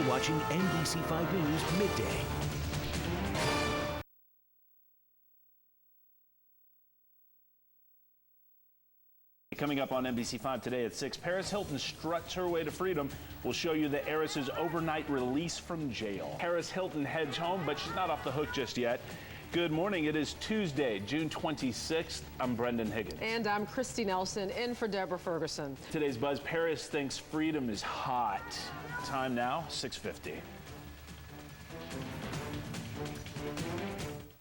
watching NBC5 News Midday. Coming up on NBC5 today at 6, Paris Hilton struts her way to freedom. We'll show you the heiress's overnight release from jail. Paris Hilton heads home, but she's not off the hook just yet. Good morning. It is Tuesday, June 26th. I'm Brendan Higgins. And I'm Christy Nelson, in for Deborah Ferguson. Today's Buzz, Paris thinks freedom is hot. Time now, 6:50.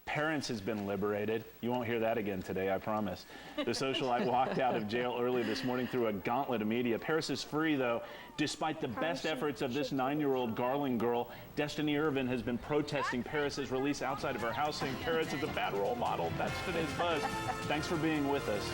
Parents has been liberated. You won't hear that again today, I promise. The socialite walked out of jail early this morning through a gauntlet of media. Paris is free, though, despite the best efforts of this 9-year-old Garland girl. Destiny Irvin has been protesting Paris's release outside of her house, saying Paris is a bad role model. That's today's Buzz. Thanks for being with us.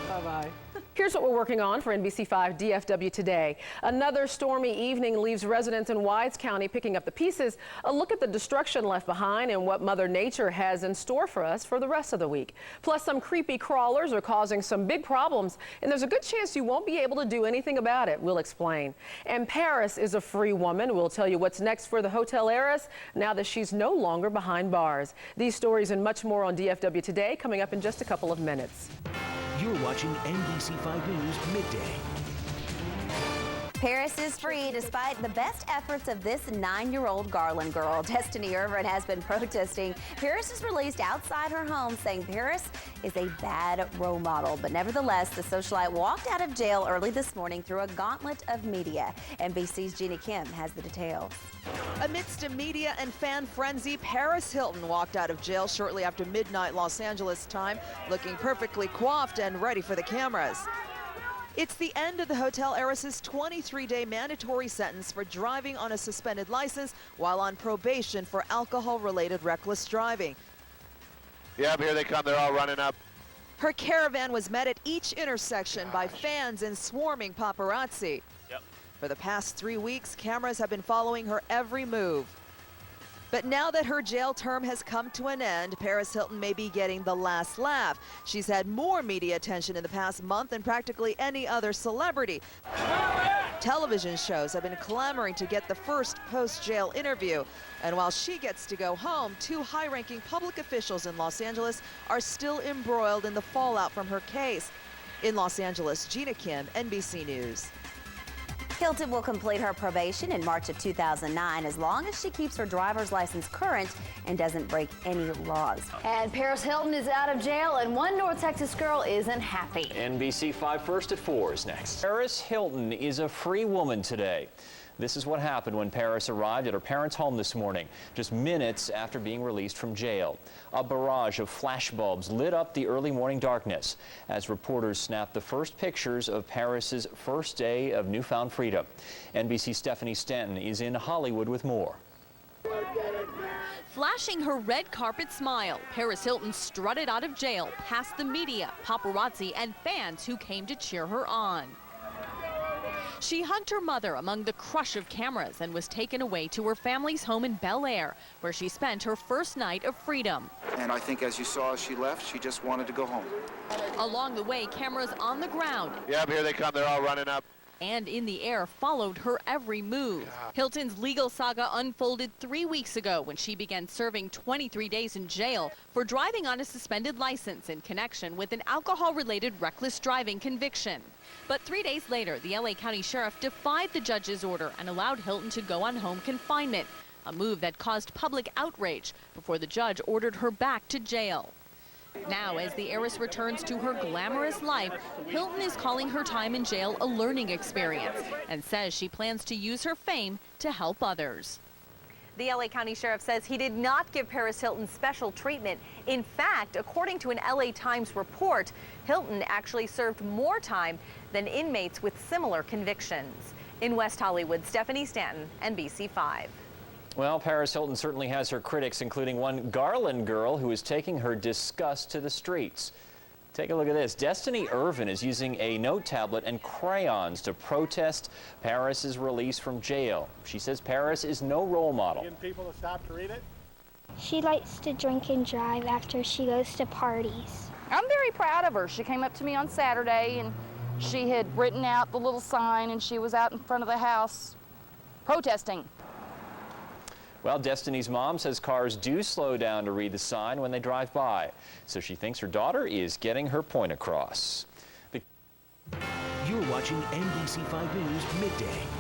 Bye-bye. Here's what we're working on for NBC5 DFW today. Another stormy evening leaves residents in Wise County picking up the pieces. A look at the destruction left behind and what Mother Nature has in store for us for the rest of the week. Plus, some creepy crawlers are causing some big problems, and there's a good chance you won't be able to do anything about it. We'll explain. And Paris is a free woman. We'll tell you what's next for the hotel heiress now that she's no longer behind bars. These stories and much more on DFW today, coming up in just a couple of minutes. You're watching NBC5 News Midday. Paris is free despite the best efforts of this 9-year-old Garland girl. Destiny Irvin has been protesting Paris is released outside her home, saying Paris is a bad role model. But nevertheless, the socialite walked out of jail early this morning through a gauntlet of media. NBC's Gina Kim has the details. Amidst a media and fan frenzy, Paris Hilton walked out of jail shortly after midnight Los Angeles time, looking perfectly coiffed and ready for the cameras. It's the end of the hotel heiress's 23-day mandatory sentence for driving on a suspended license while on probation for alcohol-related reckless driving. Yep, here they come. They're all running up. Her caravan was met at each intersection by fans and swarming paparazzi. Yep. For the past 3 weeks, cameras have been following her every move. But now that her jail term has come to an end, Paris Hilton may be getting the last laugh. She's had more media attention in the past month than practically any other celebrity. Television shows have been clamoring to get the first post-jail interview. And while she gets to go home, 2 high-ranking public officials in Los Angeles are still embroiled in the fallout from her case. In Los Angeles, Gina Kim, NBC News. Hilton will complete her probation in March of 2009 as long as she keeps her driver's license current and doesn't break any laws. And Paris Hilton is out of jail, and one North Texas girl isn't happy. NBC5 First at 4 is next. Paris Hilton is a free woman today. This is what happened when Paris arrived at her parents' home this morning, just minutes after being released from jail. A barrage of flashbulbs lit up the early morning darkness as reporters snapped the first pictures of Paris's first day of newfound freedom. NBC's Stephanie Stanton is in Hollywood with more. Flashing her red carpet smile, Paris Hilton strutted out of jail past the media, paparazzi, and fans who came to cheer her on. She hugged her mother among the crush of cameras and was taken away to her family's home in Bel Air, where she spent her first night of freedom. And I think as you saw as she left, she just wanted to go home. Along the way, cameras on the ground. Yep, here they come. They're all running up. And in the air followed her every move. Hilton's legal saga unfolded 3 weeks ago when she began serving 23 days in jail for driving on a suspended license in connection with an alcohol-related reckless driving conviction. But 3 days later, the LA County Sheriff defied the judge's order and allowed Hilton to go on home confinement, a move that caused public outrage before the judge ordered her back to jail. Now, as the heiress returns to her glamorous life, Hilton is calling her time in jail a learning experience and says she plans to use her fame to help others. The LA County Sheriff says he did not give Paris Hilton special treatment. In fact, according to an LA Times report, Hilton actually served more time than inmates with similar convictions. In West Hollywood, Stephanie Stanton, NBC5. Well, Paris Hilton certainly has her critics, including one Garland girl who is taking her disgust to the streets. Take a look at this. Destiny Irvin is using a note tablet and crayons to protest Paris's release from jail. She says Paris is no role model. Getting people to stop to read it? She likes to drink and drive after she goes to parties. I'm very proud of her. She came up to me on Saturday and she had written out the little sign and she was out in front of the house protesting. Well, Destiny's mom says cars do slow down to read the sign when they drive by, so she thinks her daughter is getting her point across. You're watching NBC 5 News Midday.